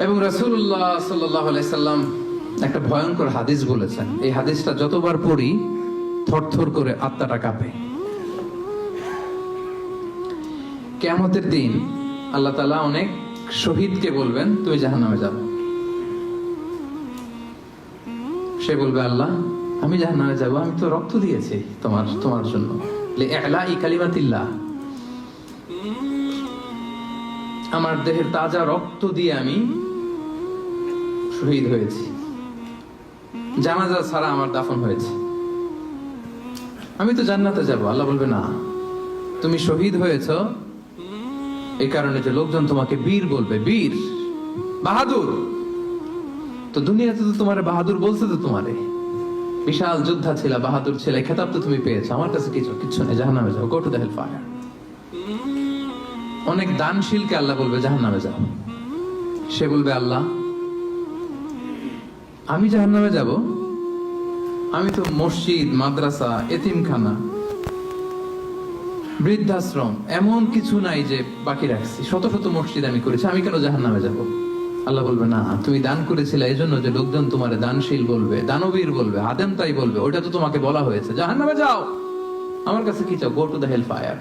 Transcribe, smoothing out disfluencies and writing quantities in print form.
এবং রাসূলুল্লাহ সাল্লাল্লাহু আলাইহি সাল্লাম একটা ভয়ঙ্কর হাদিস বলেছেন। এই হাদিসটা যতবার পড়ি থরথর করে আত্মাটা কাঁপে। কিয়ামতের দিন আল্লাহ তাআলা অনেক শহীদকে বলবেন, তুই জাহান্নামে যাবে। সে বলবে, আল্লাহ আমি জাহান্নামে যাব, আমি তো রক্ত দিয়েছি তোমার জন্য, লিইলাই কালিমাতিল্লাহ, আমার দেহের তাজা রক্ত দিয়ে আমি শহীদ হয়েছি, জানাজা ছাড়া আমার দাফন হয়েছে, আমি তো জান্নাতে যাব। আল্লাহ বলবে, না, তুমি শহীদ হয়েছ এই কারণে যে লোকজন তোমাকে বীর বলবে, বীর, বাহাদুর। তো দুনিয়াতে তো তোমারে বাহাদুর বলছে, তো তোমারে বিশাল যোদ্ধা ছিল, বাহাদুর ছিল, খেতাব তো তুমি পেয়েছো, আমার কাছে কিচ্ছু নেই, জাহান্নামে যাও, go to the hell fire. অনেক দানশীলকে আল্লাহ বলবে, জাহান্নামে যাও। সে বলবে, আল্লাহ আমি জাহান্নামে যাব? আমি তো মসজিদ, মাদ্রাসা, এতিমখানা, বৃদ্ধাশ্রম এমন কিছু নাই যে বাকি রাখছি, শত শত মসজিদ আমি করেছি, আমি কেন জাহান্নামে যাব? আল্লাহ বলবে, না, তুমি দান করেছিলে এই জন্য যে লোকজন তোমার দানশীল বলবে, দানবীর বলবে, আদেম তাই বলবে, ওটা তো তোমাকে বলা হয়েছে, জাহান্নামে যাও, আমার কাছে কি চাও, go to the hell fire.